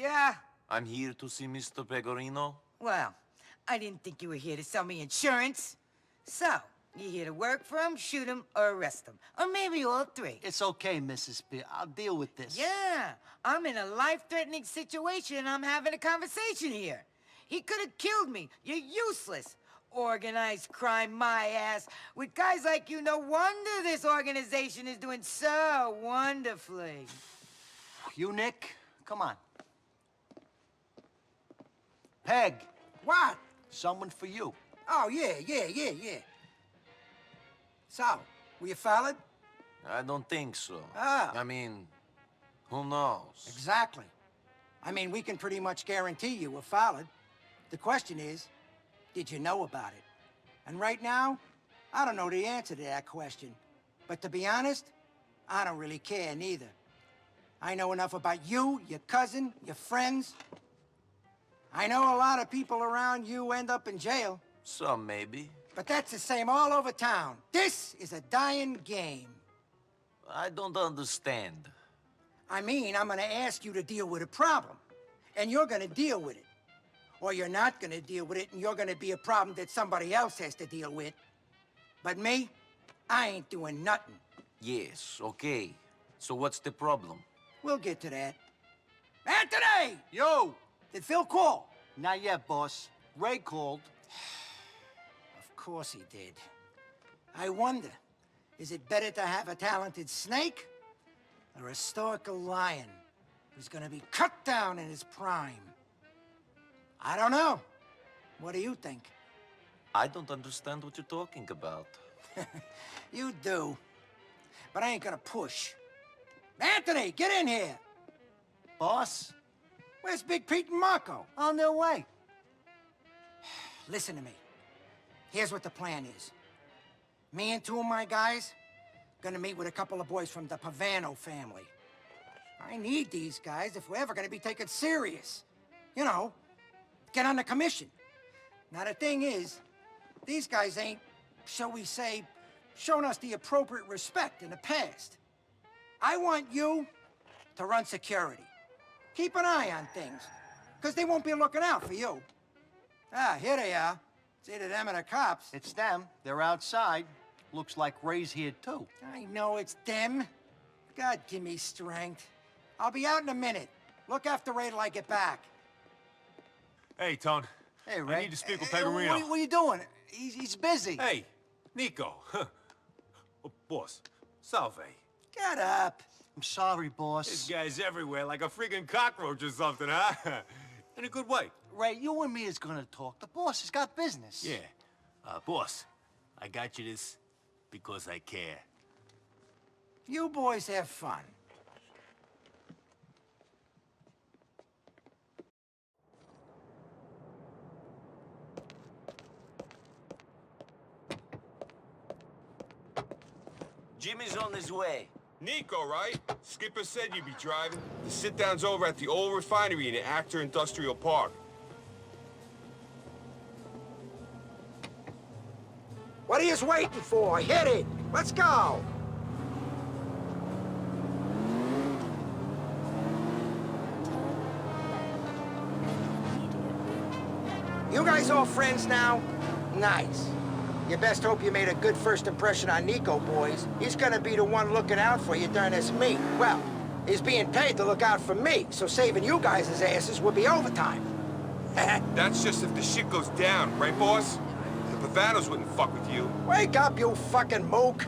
Yeah? I'm here to see Mr. Pegorino. Well, I didn't think you were here to sell me insurance. So, you here to work for him, shoot him, or arrest him? Or maybe all three. It's okay, Mrs. B. I'll deal with this. Yeah, I'm in a life-threatening situation and I'm having a conversation here. He could have killed me. You're useless. Organized crime, my ass. With guys like you, no wonder this organization is doing so wonderfully. You, Nick? Come on. Peg. What? Someone for you. Oh, yeah. So, were you followed? I don't think so. Ah. I mean, who knows? Exactly. I mean, we can pretty much guarantee you were followed. The question is, did you know about it? And right now, I don't know the answer to that question. But to be honest, I don't really care neither. I know enough about you, your cousin, your friends. I know a lot of people around you end up in jail. Some maybe. But that's the same all over town. This is a dying game. I don't understand. I mean, I'm gonna ask you to deal with a problem. And you're gonna deal with it. Or you're not gonna deal with it, and you're gonna be a problem that somebody else has to deal with. But me, I ain't doing nothing. Yes, okay. So what's the problem? We'll get to that. Anthony! Yo! Did Phil call? Not yet, boss. Ray called. Of course he did. I wonder, is it better to have a talented snake or a stoical lion who's gonna be cut down in his prime? I don't know. What do you think? I don't understand what you're talking about. You do. But I ain't gonna push. Anthony, get in here! Boss? Where's Big Pete and Marco? On their way. Listen to me. Here's what the plan is. Me and two of my guys gonna meet with a couple of boys from the Pavano family. I need these guys if we're ever gonna be taken serious. You know, get on the commission. Now the thing is, these guys ain't, shall we say, shown us the appropriate respect in the past. I want you to run security. Keep an eye on things, because they won't be looking out for you. Ah, here they are. It's either them or the cops. It's them. They're outside. Looks like Ray's here, too. I know it's them. God, give me strength. I'll be out in a minute. Look after Ray till I get back. Hey, Tone. Hey, Ray. I need to speak with Hey, Pegorino. what are you doing? He's busy. Hey, Nico. Oh, boss, salve. Get up. I'm sorry, boss. This guy's everywhere like a freaking cockroach or something, huh? In a good way. Ray, you and me is gonna talk. The boss has got business. Yeah. Boss, I got you this because I care. You boys have fun. Jimmy's on his way. Nico, right? Skipper said you'd be driving. The sit-down's over at the old refinery in Actor Industrial Park. What are you waiting for? Hit it! Let's go! You guys all friends now? Nice. You best hope you made a good first impression on Nico, boys. He's gonna be the one looking out for you during this meet. Well, he's being paid to look out for me, so saving you guys' asses would be overtime. That's just if the shit goes down, right, boss? The Pavanos wouldn't fuck with you. Wake up, you fucking mook!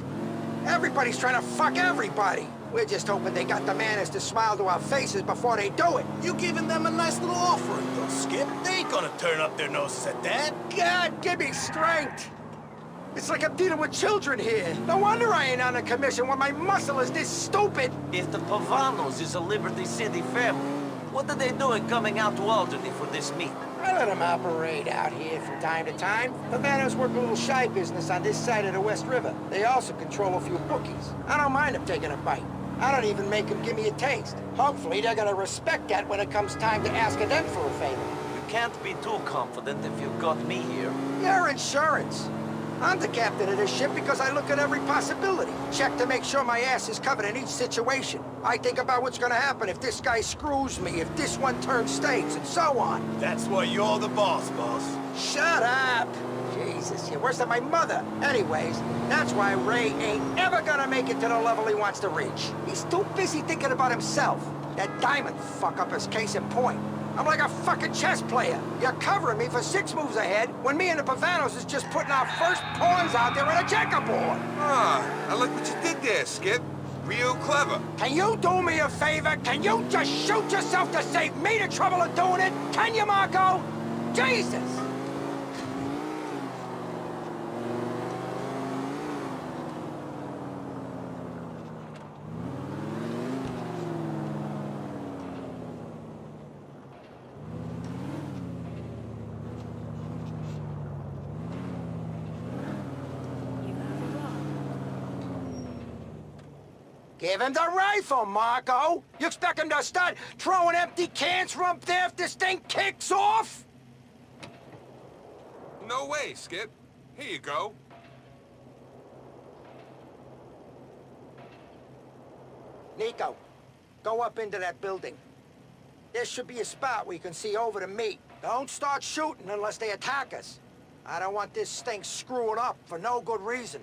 Everybody's trying to fuck everybody. We're just hoping they got the manners to smile to our faces before they do it. You giving them a nice little offering, though, Skip. They ain't gonna turn up their noses at that. God, give me strength! It's like I'm dealing with children here. No wonder I ain't on a commission when my muscle is this stupid. If the Pavanos is a Liberty-City family, what are they doing coming out to Albany for this meet? I let them operate out here from time to time. Pavanos work a little shy business on this side of the West River. They also control a few bookies. I don't mind them taking a bite. I don't even make them give me a taste. Hopefully they're gonna respect that when it comes time to ask them for a favor. You can't be too confident if you've got me here. Your insurance. I'm the captain of this ship because I look at every possibility. Check to make sure my ass is covered in each situation. I think about what's gonna happen if this guy screws me, if this one turns states, and so on. That's why you're the boss, boss. Shut up! Jesus, you're worse than my mother. Anyways, that's why Ray ain't ever gonna make it to the level he wants to reach. He's too busy thinking about himself. That diamond fuck-up is case in point. I'm like a fucking chess player. You're covering me for 6 moves ahead when me and the Pavanos is just putting our first pawns out there on a checkerboard. Ah, I like what you did there, Skip. Real clever. Can you do me a favor? Can you just shoot yourself to save me the trouble of doing it? Can you, Marco? Jesus! Give him the rifle, Marco! You expect him to start throwing empty cans from up there if this thing kicks off? No way, Skip. Here you go. Nico, go up into that building. There should be a spot where you can see over to me. Don't start shooting unless they attack us. I don't want this thing screwing up for no good reason.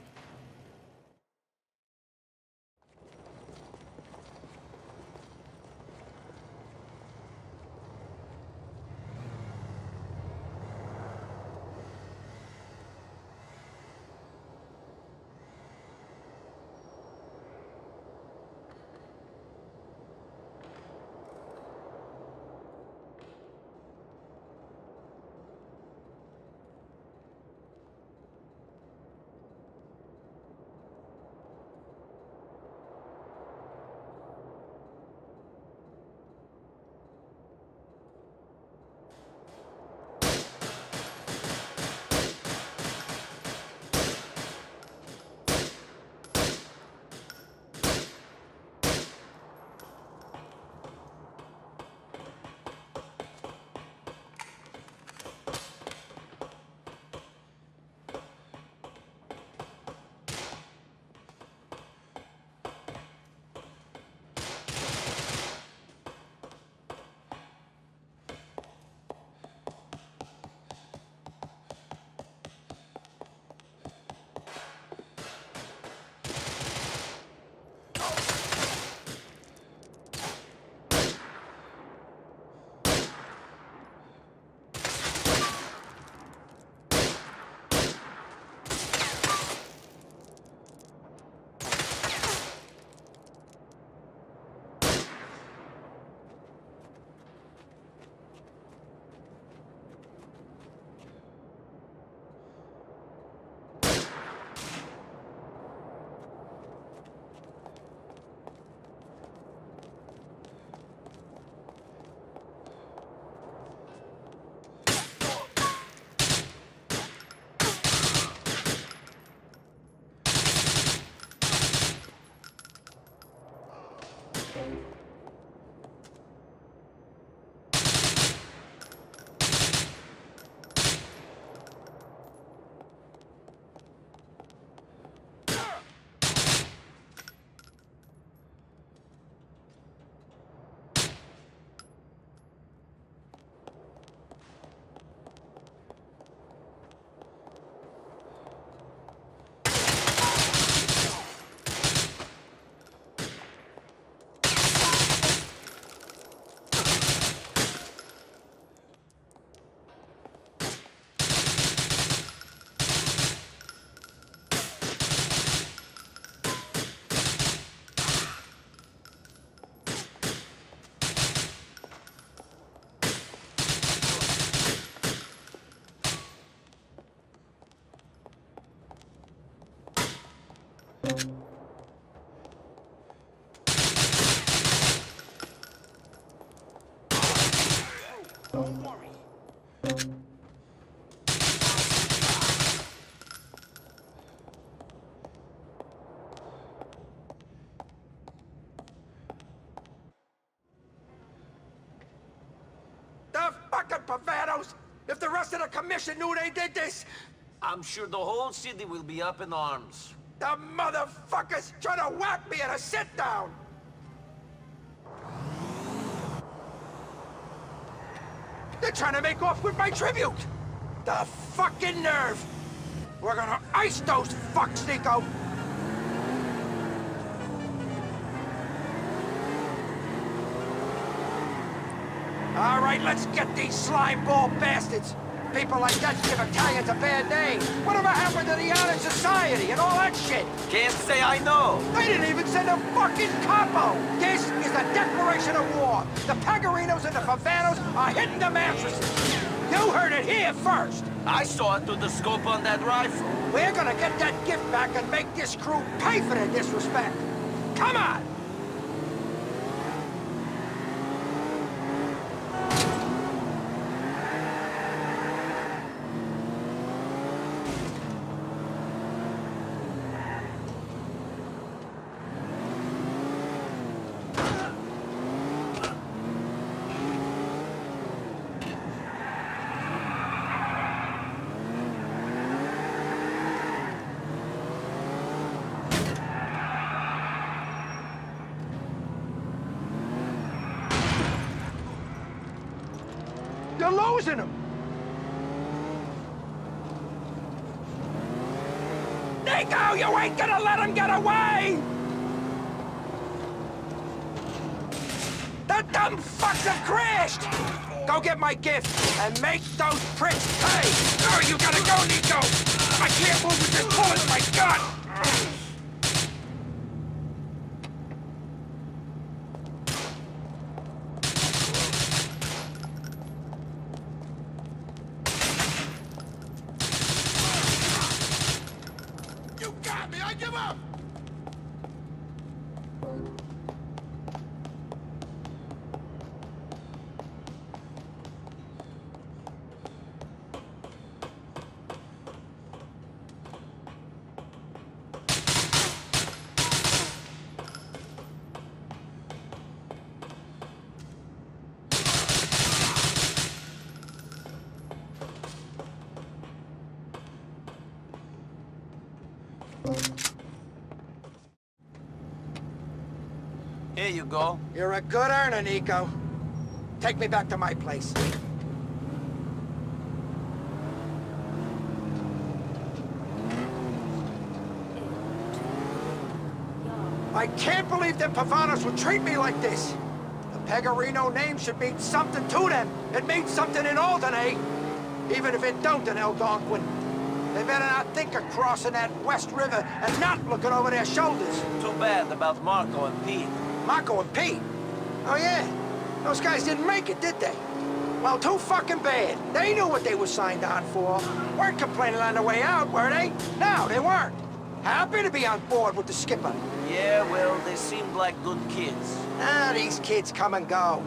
Don't worry. The fucking Pavanos! If the rest of the commission knew they did this, I'm sure the whole city will be up in arms. The motherfuckers trying to whack me at a sit-down! They're trying to make off with my tribute! The fucking nerve! We're gonna ice those fucks, Nico! All right, let's get these slime ball bastards! People like that give Italians a bad name. Whatever happened to the honor society and all that shit? Can't say I know. They didn't even send a fucking capo! This is a declaration of war! The Pegorinos and the Favanos are hitting the mattresses! You heard it here first! I saw it through the scope on that rifle. We're gonna get that gift back and make this crew pay for their disrespect! Come on! You're losing them! Nico, you ain't gonna let him get away! The dumb fucks have crashed! Go get my gift and make those pricks pay! Oh, you gotta go, Nico! I can't move with this bullet in my gun! I give up! Here you go. You're a good earner, Nico. Take me back to my place. I can't believe them Pavanos would treat me like this. The Pegorino name should mean something to them. It means something in Alderney. Even if it don't in Algonquin. They better not think of crossing that West River and not looking over their shoulders. Too bad about Marco and Pete. Marco and Pete? Oh, yeah. Those guys didn't make it, did they? Well, too fucking bad. They knew what they were signed on for. Weren't complaining on the way out, were they? No, they weren't. Happy to be on board with the skipper. Yeah, well, they seemed like good kids. Ah, these kids come and go.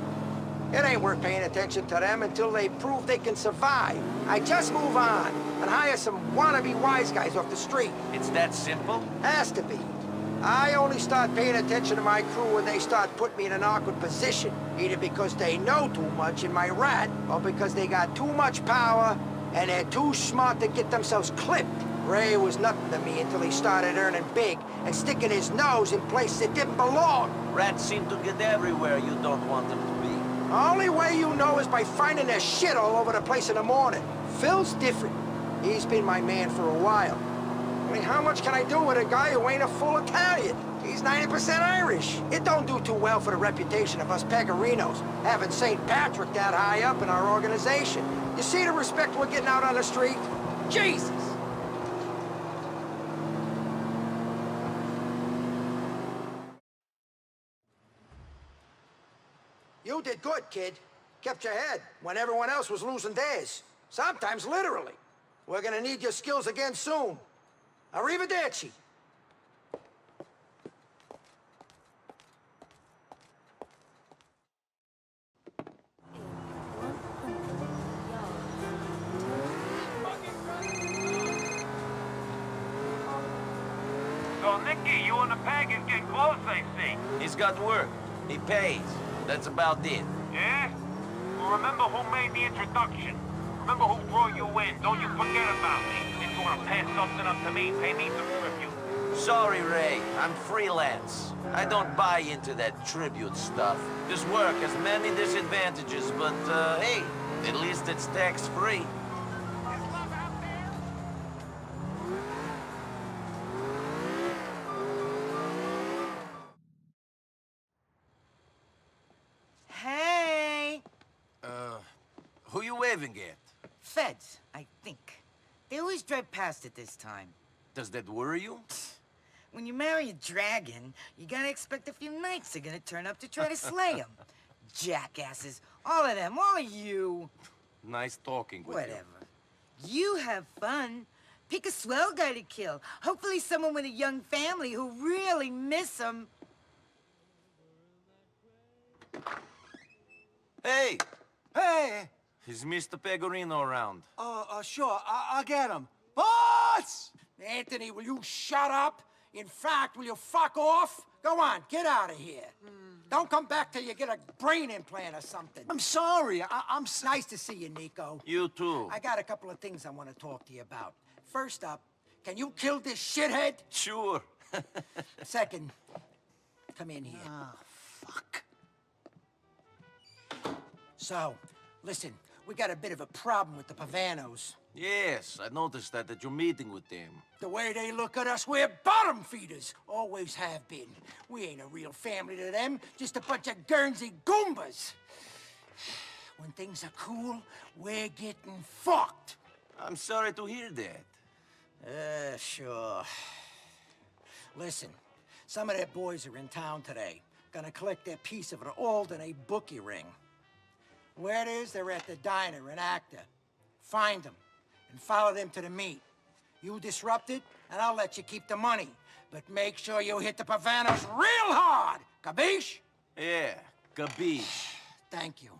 It ain't worth paying attention to them until they prove they can survive. I just move on and hire some wannabe wise guys off the street. It's that simple? Has to be. I only start paying attention to my crew when they start putting me in an awkward position. Either because they know too much in my rat, or because they got too much power and they're too smart to get themselves clipped. Ray was nothing to me until he started earning big and sticking his nose in places it didn't belong. Rats seem to get everywhere you don't want them to be. The only way you know is by finding their shit all over the place in the morning. Phil's different. He's been my man for a while. I mean, how much can I do with a guy who ain't a full Italian? He's 90% Irish. It don't do too well for the reputation of us Pegorinos, having St. Patrick that high up in our organization. You see the respect we're getting out on the street? Jesus! You did good, kid. Kept your head when everyone else was losing theirs. Sometimes literally. We're gonna need your skills again soon. Arrivederci. So, Nicky, you and the Peg is getting close, I see. He's got work. He pays. That's about it. Yeah? Well, remember who made the introduction. Remember who brought you in. Don't you forget about me. Into want to pass something up to me, pay me some tribute. Sorry, Ray. I'm freelance. I don't buy into that tribute stuff. This work has many disadvantages, but, hey, at least it's tax-free. Hey! Who you waving at? Feds, I think. They always drive past at this time. Does that worry you? When you marry a dragon, you gotta expect a few knights are gonna turn up to try to slay him. Jackasses. All of them. All of you. Nice talking with Whatever. You have fun. Pick a swell guy to kill. Hopefully someone with a young family who really miss him. you. Hey! Hey! Is Mr. Pegorino around? Sure. I'll get him. Boss! Anthony, will you shut up? In fact, will you fuck off? Go on, get out of here. Don't come back till you get a brain implant or something. I'm sorry. Nice to see you, Nico. You too. I got a couple of things I want to talk to you about. First up, can you kill this shithead? Sure. Second, come in here. Fuck. So, listen, we got a bit of a problem with the Pavanos. Yes, I noticed that at your meeting with them. The way they look at us, we're bottom feeders. Always have been. We ain't a real family to them, just a bunch of Guernsey Goombas. When things are cool, we're getting fucked. I'm sorry to hear that. Sure. Listen, some of their boys are in town today. Gonna collect their piece of an Alderney bookie ring. Where it is, they're at the diner in Acta. Find them and follow them to the meet. You disrupt it, and I'll let you keep the money. But make sure you hit the Pavanos real hard. Capiche? Yeah, capiche. Thank you.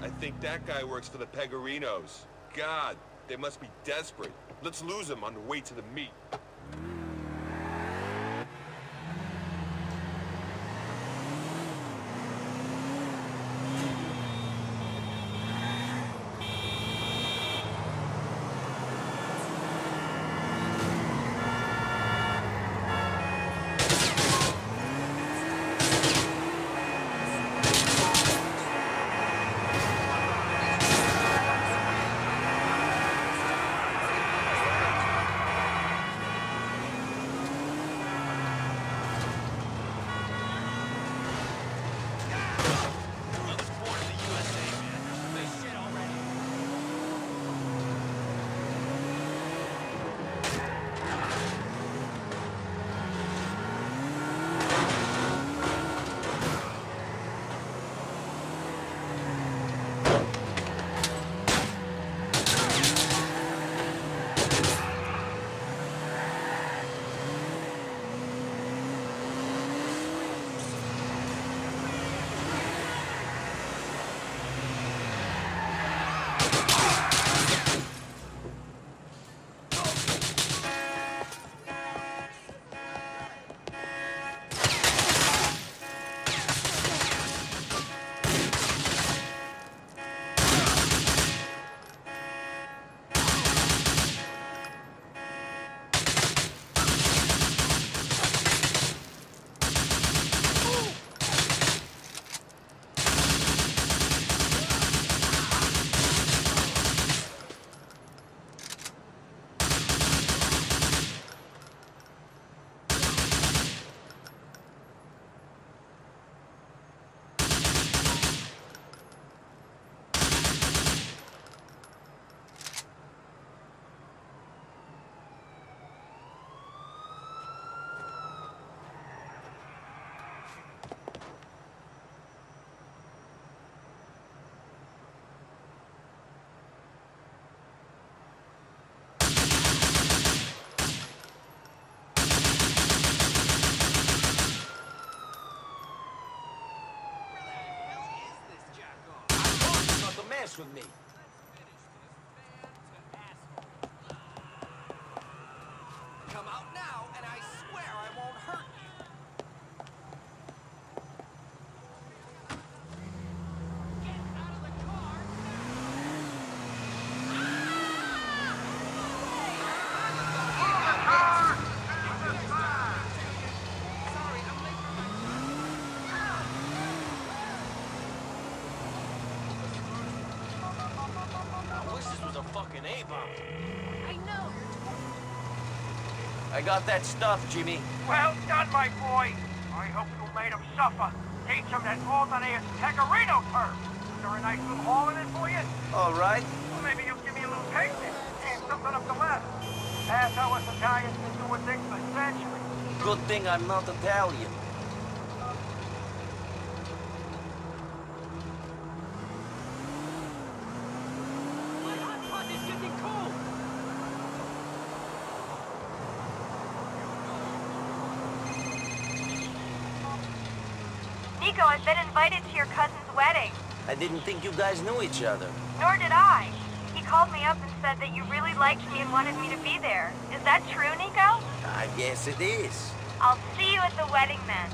I think that guy works for the Pegorinos. God, they must be desperate. Let's lose him on the way to the meet. With me. Come out now, and I swear fucking A-bomb. I know. I got that stuff, Jimmy. Well done, my boy. I hope you made him suffer. Teach him that ordinary Pecorino term. Is there a nice little hole in it for you? All right. Well, maybe you'll give me a little tasting. And something up the ladder. That's how us Italians been doing things for centuries. Good thing I'm not Italian. My hot pot is getting cold. Nico, I've been invited to your cousin's wedding. I didn't think you guys knew each other. Nor did I. He called me up and said that you really liked me and wanted me to be there. Is that true, Nico? I guess it is. I'll see you at the wedding then.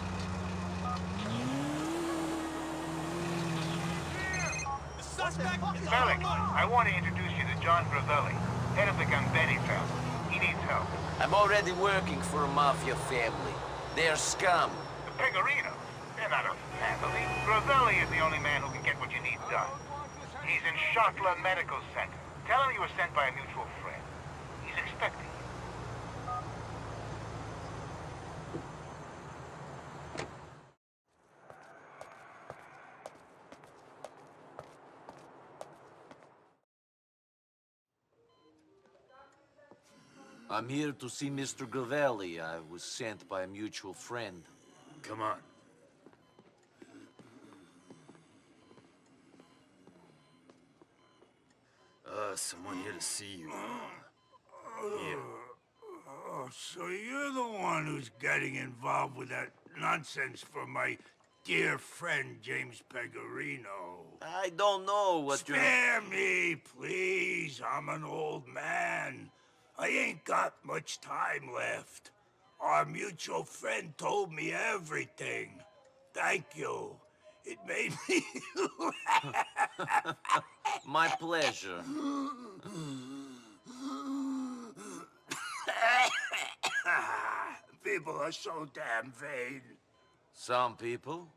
The suspect is Bellic, on foot. I want to introduce you to John Gravelli, head of the Gambetti family. He needs help. I'm already working for a mafia family. They're scum. The Pegorinos, they're not a family. Gravelli is the only man who can get what you need done. He's in Schottler Medical Center. Tell him you were sent by a mutual friend. He's expecting you. I'm here to see Mr. Gravelli. I was sent by a mutual friend. Come on. Someone here to see you. Here. Oh, so you're the one who's getting involved with that nonsense from my dear friend James Pegorino. I don't know what you're... Spare me, please. I'm an old man. I ain't got much time left. Our mutual friend told me everything. Thank you. It made me laugh. My pleasure. People are so damn vain. Some people.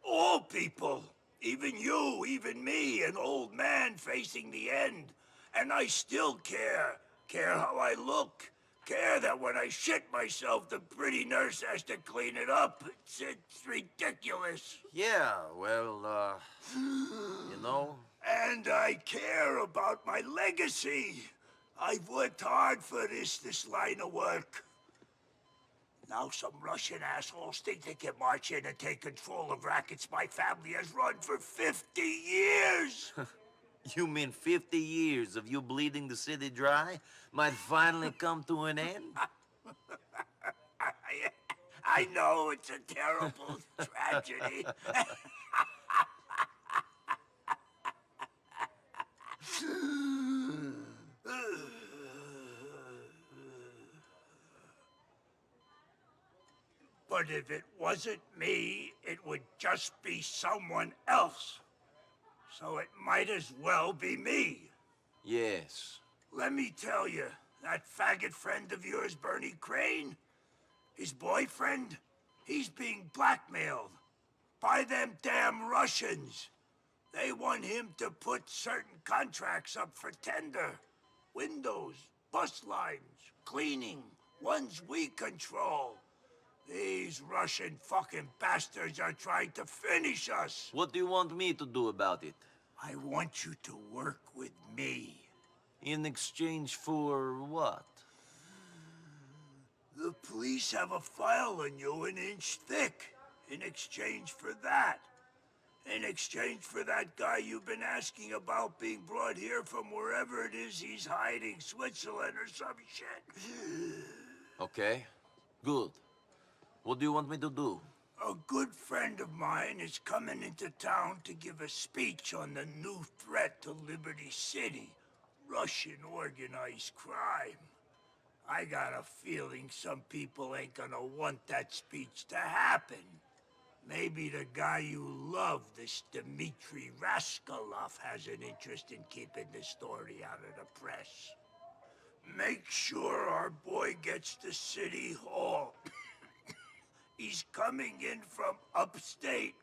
All people. Even you, even me, an old man facing the end. And I still care. Care how I look. Care that when I shit myself, the pretty nurse has to clean it up. It's ridiculous. Yeah, well, you know... And I care about my legacy. I've worked hard for this line of work. Now some Russian assholes think they can march in and take control of rackets my family has run for 50 years. You mean 50 years of you bleeding the city dry might finally come to an end? I know it's a terrible tragedy. But if it wasn't me, it would just be someone else. So it might as well be me. Yes. Let me tell you, that faggot friend of yours, Bernie Crane, his boyfriend, he's being blackmailed by them damn Russians. They want him to put certain contracts up for tender. Windows, bus lines, cleaning, ones we control. These Russian fucking bastards are trying to finish us. What do you want me to do about it? I want you to work with me. In exchange for what? The police have a file on you an inch thick. In exchange for that. In exchange for that guy you've been asking about being brought here from wherever it is he's hiding, Switzerland or some shit. Okay, good. What do you want me to do? A good friend of mine is coming into town to give a speech on the new threat to Liberty-City, Russian organized crime. I got a feeling some people ain't gonna want that speech to happen. Maybe the guy you love, this Dmitri Raskolov, has an interest in keeping the story out of the press. Make sure our boy gets to City Hall. He's coming in from upstate.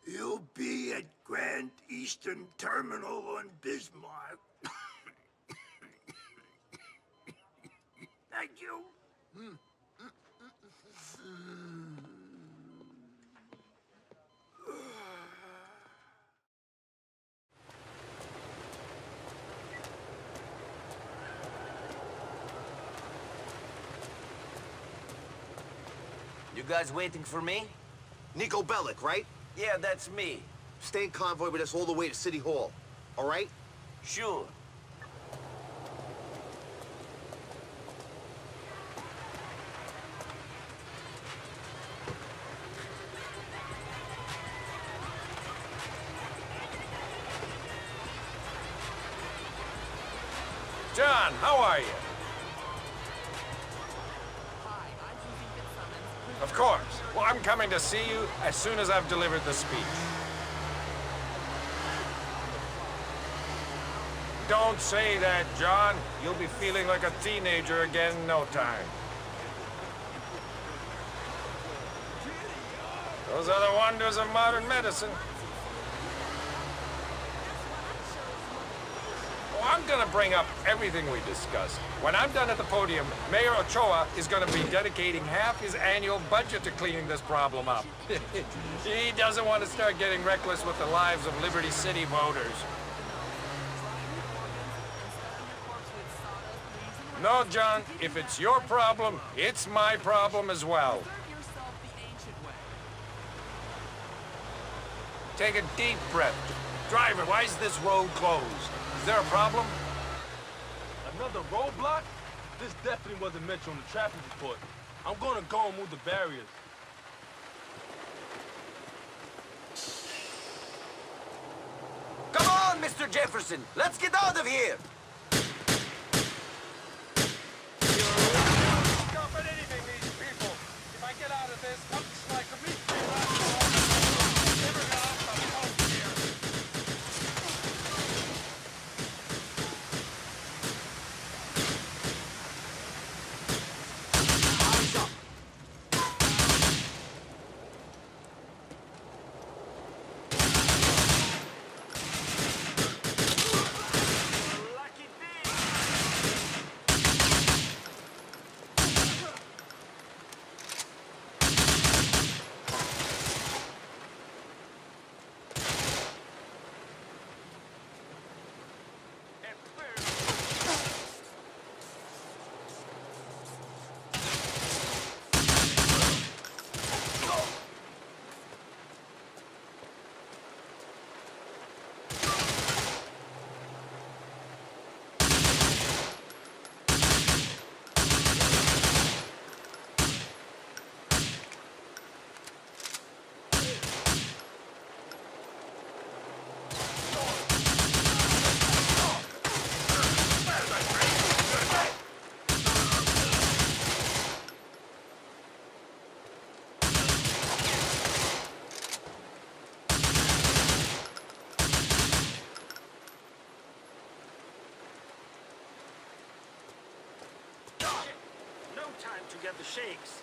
He'll be at Grand Eastern Terminal on Bismarck. Thank you. You guys waiting for me? Nico Bellic, right? Yeah, that's me. Stay in convoy with us all the way to City Hall. All right? Sure. John, how are you? Of course. Well, I'm coming to see you as soon as I've delivered the speech. Don't say that, John. You'll be feeling like a teenager again in no time. Those are the wonders of modern medicine. I'm gonna bring up everything we discussed. When I'm done at the podium, Mayor Ochoa is gonna be dedicating half his annual budget to cleaning this problem up. He doesn't want to start getting reckless with the lives of Liberty-City voters. No, John, if it's your problem, it's my problem as well. Take a deep breath. Driver, why is this road closed? Is there a problem? Another roadblock? This definitely wasn't mentioned on the traffic report. I'm gonna go and move the barriers. Come on, Mr. Jefferson. Let's get out of here. Stop at anything, these people. If I get out of this, looks like a meat never got off the boat here. To get the shakes.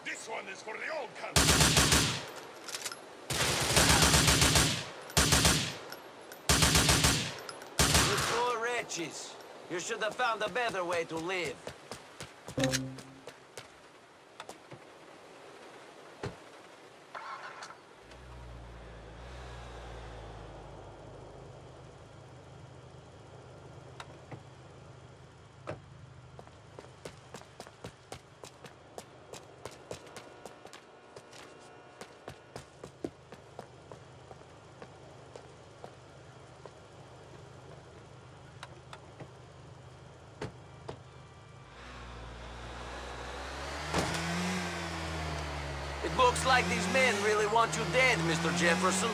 This one is for the old country. You poor wretches. You should have found a better way to live. It looks like these men really want you dead, Mr. Jefferson.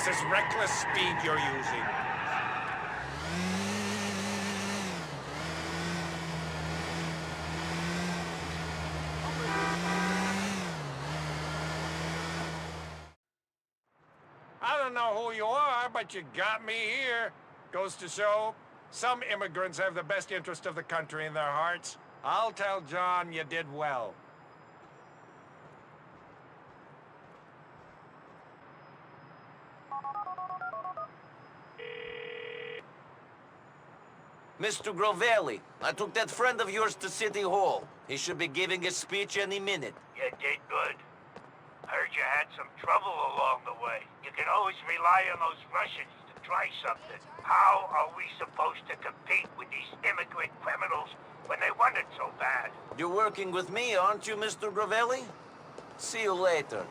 This is reckless speed you're using. I don't know who you are, but you got me here. Goes to show, some immigrants have the best interest of the country in their hearts. I'll tell John you did well. Mr. Grovelli, I took that friend of yours to City Hall. He should be giving a speech any minute. You did good. Heard you had some trouble along the way. You can always rely on those Russians to try something. How are we supposed to compete with these immigrant criminals when they want it so bad? You're working with me, aren't you, Mr. Grovelli? See you later.